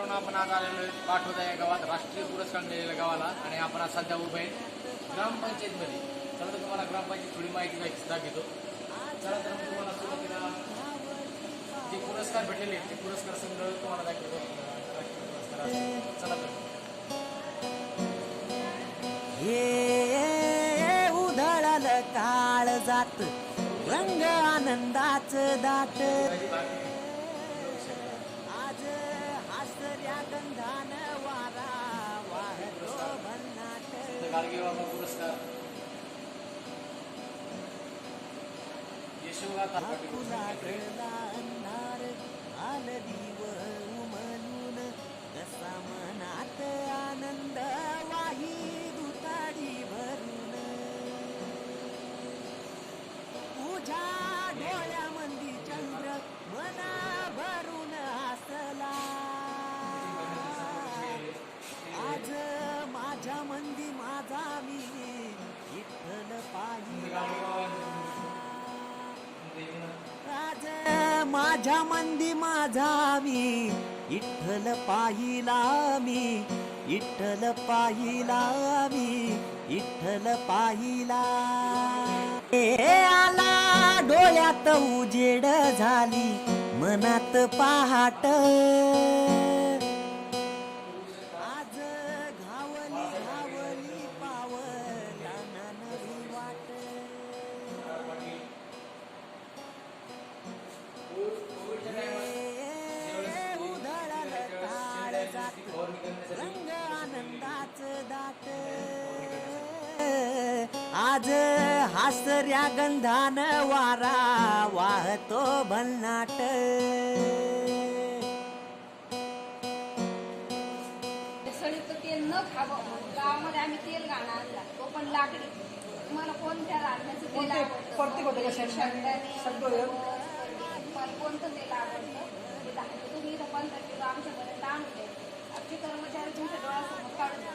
म्हणून आपण आज आलेलो आहे पाटोदा या गावात राष्ट्रीय पुरस्कार मिळालेल्या गावाला आणि आपण आज सध्या उभे आहे ग्रामपंचायतमध्ये. चला तर तुम्हाला ग्रामपंचायत थोडी माहिती दाखवतो. चला तर मग तुम्हाला सुरुवातीला जे पुरस्कार भेटलेले आहेत ते पुरस्कार संग्रह तुम्हाला दाखवतो. चला तर हे उधळलं काळ जात रंग आनंदाच दाट आज हासऱ्या गंधान वारा वाहतो भन्नाट गाडगे बाबा पुरस्कार यशोगाथा लागला अंधार आलं दिव उमलून कसा मनात आनंद वाही दुताडी भरून तुझ्या डोळ्यामंदी चंद्र मना भरून हसला आज माझ्या मंदी माझा मी विठ्ठल पाहिला आज माझ्या मंदी माझा मी विठ्ठल पाहिला मी विठ्ठल पाहिला मी विठ्ठल पाहिला हे आला डोळ्यात उजेड झाली मनात पहाट आज घावली घावली पावला नवी वाट उधळल काळ जात रंग आनंदाच दाट आज हासऱ्या गंधान वारा वाहतो भन्नाट सडीचं तेल न खावं गावामध्ये आम्ही तेल घाणा आणला तो पण लाकडी. तुम्हाला कोणत्या राहण्याचं तेल आवडतं? शेंगदाणे, तुम्हाला कोणतं तेल आवडतं ते दाखवतो. तुम्ही इथं 15 किलो आमच्यापर्यंत आणून द्यायचं. आमचे कर्मचारी तुमच्या डोळ्यासमोर काढून द्या.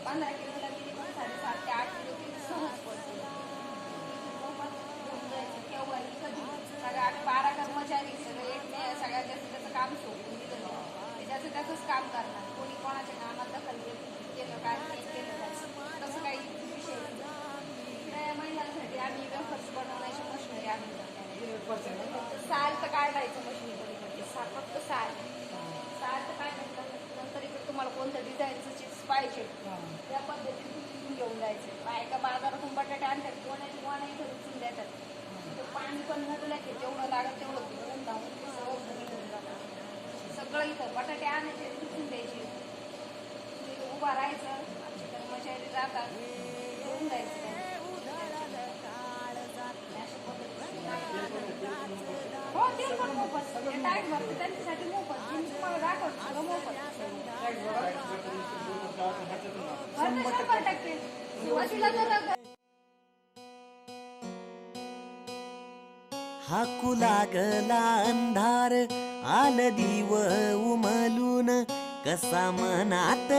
15 किलोला मिनिमम 7.5 ते 8 किलो तेल सहज पडते. घेऊन जायचं केव्हाही कधी. सगळं आम्ही 12 कर्मचारी सगळे सगळ्यात जास्त त्याचं काम सोडून दिलं. त्याचं त्याचंच काम करणार. कोणी कोणाच्या कामात दखल केलं काय केलं काय तसं काही विषय नाही. महिलांसाठी आम्ही वेफर्स बनवण्याची मशिनरी आम्ही साल तर काढायचं मशिनरी फक्त साल तर काय नंतर इकडे तुम्हाला कोणत्या डिझाईनचं चिप्स पाहिजे त्या पद्धतीने घेऊन जायचं. बायका बाजारातून बटाटे आणतात कोणा इथं रुचून देतात. पाणी पण नदीला की जेवढं लागत तेवढं घेऊन जाऊन सगळं घेऊन जातात. सगळं इथं बटाटे आणायचे रुचून द्यायचे. उभा राहायचं आमचे कर्मचारी जातात घेऊन जायचं. हो ते पण मोफत टाईट भरते त्यांच्यासाठी मोफत. तुम्हाला दाखवत सगळं मोफत 100%. सुरुवातीला जर हाकू लागला अंधार आलं दिव उमलून कसा मनात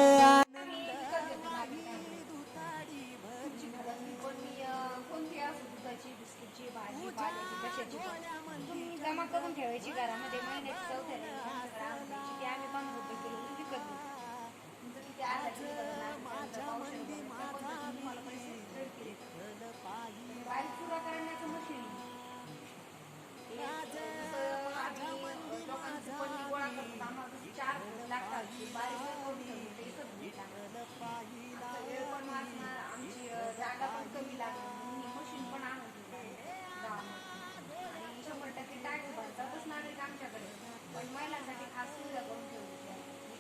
बिस्किटची भाजी पाल्याची कशाची तुम्ही जमा करून ठेवायची घरामध्ये. महिन्याची चौथ्या ती आम्ही 15 रुपये किलो विकत घेतो. तुमचं किती अर्धा किलो बारीक पुरा करण्याचं मशीन लोकांचं पन्नी गोळा करतात. आम्हाला 4 लागतात. बारीक करून ठेवतो वेळ पण वाचणार. आमची जागा पण कमी लागणार. मशीन पण आणून आणि 100% टॅक्स भरतातच नागरिक आमच्याकडे. पण महिलांसाठी खास सुविधा करून ठेवली.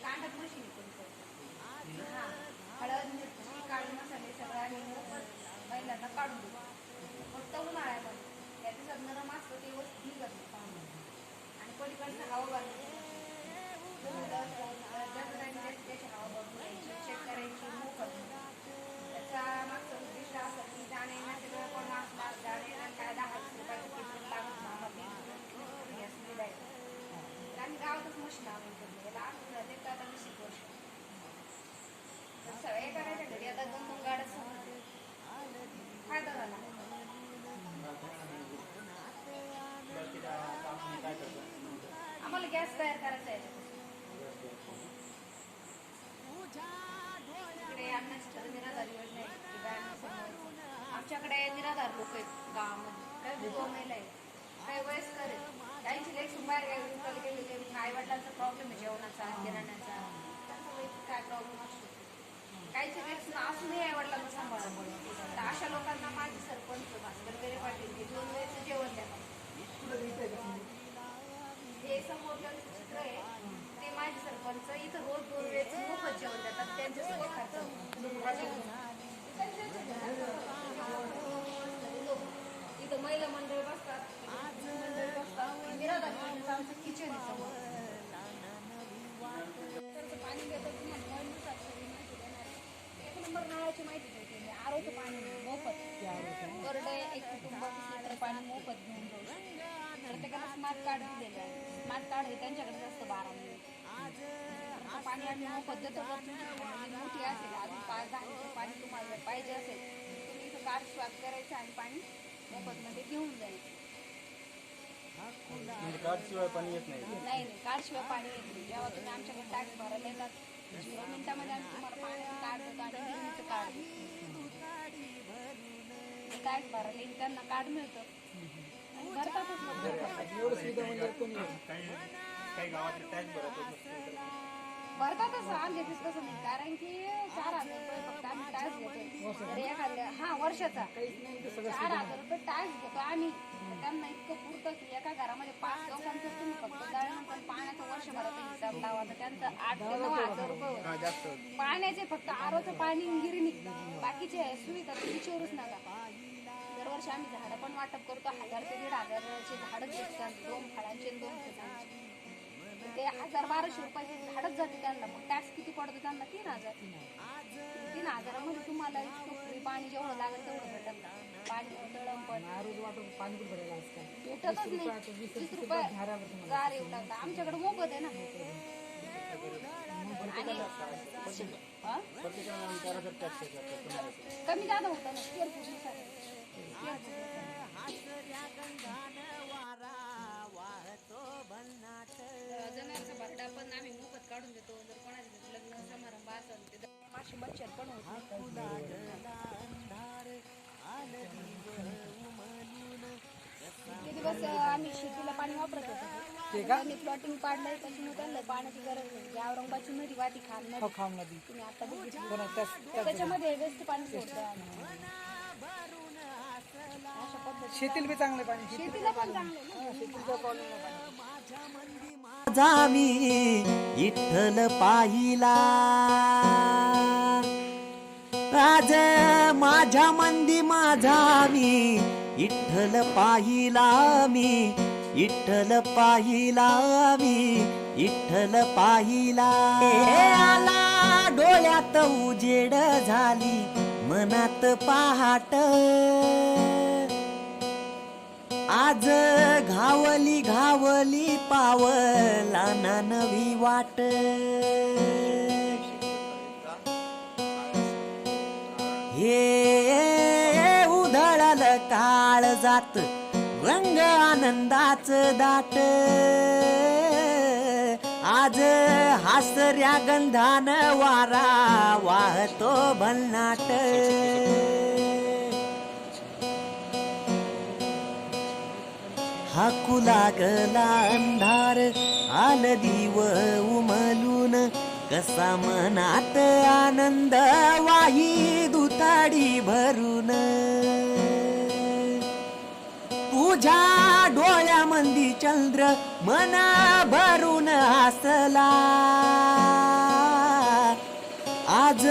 कांडत मशीन पण करतो. हळद मिरची काळी मसाले सगळं आम्ही महिलांना काढून देतो. फक्त उन्हाळ्यामध्ये त्या दिवसात नरम असतं ते वस्तू निघत नाही. आणि पलीकडचं हवा बांधली त्याची हवा बघून शेतकऱ्यांची मोफत. त्याचा मागचं उद्दिष्ट असं की जाणे येण्याचे वेळ पण असणार. जाणे येणार काय 10 रुपयाचं पेट्रोल लागत गॅस मिळायचं. आम्ही गावातच मशीन आणून करतो. याला आठवड्यात ते आता 20 वर्ष सगळे करायच्या घरी आता 2-2 गाड्या फायदा झाला. आम्हाला गॅस तयार करायचा आहे. लोक आहेत गावामध्ये, काही विधवा महिला आहेत, काही वयस्कर आहेत, काहींची लेख बाहेर गावी गेलेले, आई वडिलांचा प्रॉब्लेम आहे जेवणाचा किराण्याचा, त्यांचा वैयक्तिक काय प्रॉब्लेम असतो, काहीचे लेख असूनही आई वडिलांना सांभाळावं पडतं. तर अशा लोकांना माझे सरपंच भास्कर बेरे पाटील हे 2 वेळेचं जेवण द्या. हे समोरचं चित्र आहे ते माझे सरपंच इथं रोज 2 वेळेचं मोफत जेवण देतात. त्यांच्या सगळे खर्च इथं महिला मंडळ बसतात, मंडळ बसतात, निराधार मंडळाचं आमचं किचन आहे समोर. पाणी देतात तुम्हाला 9 दिवसात सगळी माहिती देणार. 1 नंबर नळाची माहिती देते. आरोचं पाणी मोफत पर डे एक कुटुंब 30 लिटर पाणी मोफत घेऊन जाऊ शकतो. प्रत्येकाला स्मार्ट कार्ड दिलेलं आहे. स्मार्ट कार्ड हे त्यांच्याकडे असतं 12 महिने. पाणी आम्ही मोफत देतो. जर तुमची फॅमिली मोठी असेल, अजून 5-10 लिटर पाणी तुम्हाला जर पाहिजे असेल, तुम्ही इथं कार्ड स्वॅप करायचं आणि पाणी मोफतमध्ये घेऊन जायचं. कार्डशिवाय पाणी येत नाही. नाही कार्डशिवाय पाणी येत नाही. जेव्हा तुम्ही आमच्याकडे टॅक्स भरायला येतात 0 मिनिटामध्ये आम्ही तुम्हाला पाण्याचं कार्ड देतो आणि बिजलीचं कार्ड देतो. टॅक्स भरायला येईल त्यांना कार्ड मिळतं आणि भरतातच एवढं सुविधा म्हणजे काही गावातले टॅक्स भरतातच. आमच्या तसं नाही, कारण की 4,000 रुपये फक्त आम्ही टॅक्स घेतो. तर एखाद्या वर्षाचा 4,000 रुपये टॅक्स घेतो आम्ही. त्यांना इतकं पुरतं की एका घरामध्ये 5 लोकांचं तुम्ही फक्त दळणवळण पाण्याचा वर्षभराचा हिसाब लावा तर त्यांचं 8,000 ते 9,000 रुपये पाण्याचे फक्त आरोचं पाणी गिरणी. बाकीचे सुविधा तर विचारूच नका. दरवर्षी आम्ही झाडं पण वाटप करतो. 1,000 ते 1,500चे झाडं भेटतात. 2 फळांचे 2 फुलांचे. ते 1,000-1,200 रुपयाचे झाडच जाते त्यांना. मग टॅक्स किती पडतो त्यांना? 3,000. 3,000मध्ये तुम्हाला इतकं फ्री पाणी जेवढं लागेल तेवढं भेटत. पाणी दळण पण भेटतच नाही. 20 रुपये जार येऊ लागला. आमच्याकडे मोफत आहे ना. आणि कमी जादा होतं ना जनावरचा भरडा पण आम्ही मोफत काढून देतो. जर कोणाचे लग्न समारंभ असेल ते माशी मच्छर पण होत. इतके दिवस आम्ही शेतीला पाणी वापरत होतो. त्यांनी प्लॉटिंग पाडलंय त्याच्यामुळे त्यांना पाण्याची गरज नाही. औरंगाबादची नदी वाटी खाम नदी तुम्ही आता बघितलं त्याच्यामध्ये वेस्ट पाणी सोडतं. अशा पद्धती शेतीला बी चांगलं पाणी. शेतीला पण चांगलं शेतीचा प्रॉब्लेम माझा मी विठ्ठल पाहिला. आज माझ्या मंदी माझा मी विठ्ठल पाहिला. मी विठ्ठल पाहिला. मी विठ्ठल पाहिला. आला डोळ्यात उजेड झाली मनात पहाट. आज घावली घावली पावला ना नवी वाट. हे उधळल काळ जात रंग आनंदाच दाट. आज हासऱ्या गंधान वारा वाहतो भन्नाट. हाकू लागला अंधार आल दिव उमलून. कसा मनात आनंद वाही दुताडी भरून. तुझ्या डोळ्यामंदी चंद्र मना भरून हसला. आज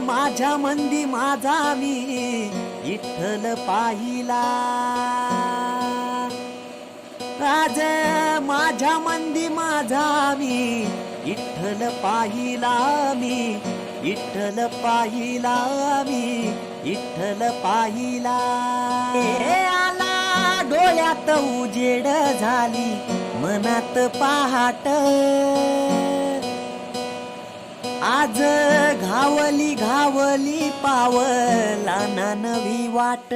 माझ्या मंदी माझा मी विठ्ठल पाहिला. आज माझ्या मंदी माझा मी विठ्ठल पाहिला. मी विठ्ठल पाहिला. मी विठ्ठल पाहिला. आला डोळ्यात उजेड झाली मनात पहाट. आज घावली घावली पावला ना नवी वाट.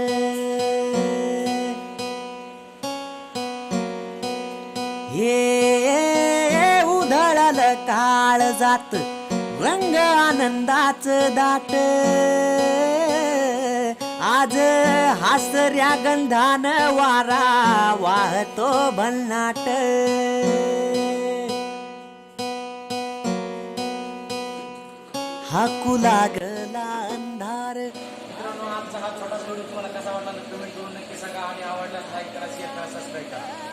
हे उधळल काळ जात रंग आनंदाच दाट. आज हासऱ्या गंधान वारा वाहतो भन्नाट हाकू लागला अंधार. मित्रांनो, आमचा हा छोटा व्हिडिओ तुम्हाला कसा वाटला कमेंट करून नक्की सांगा आणि आवडल्यास लाईक करा, शेअर करा, सबस्क्राईब करा.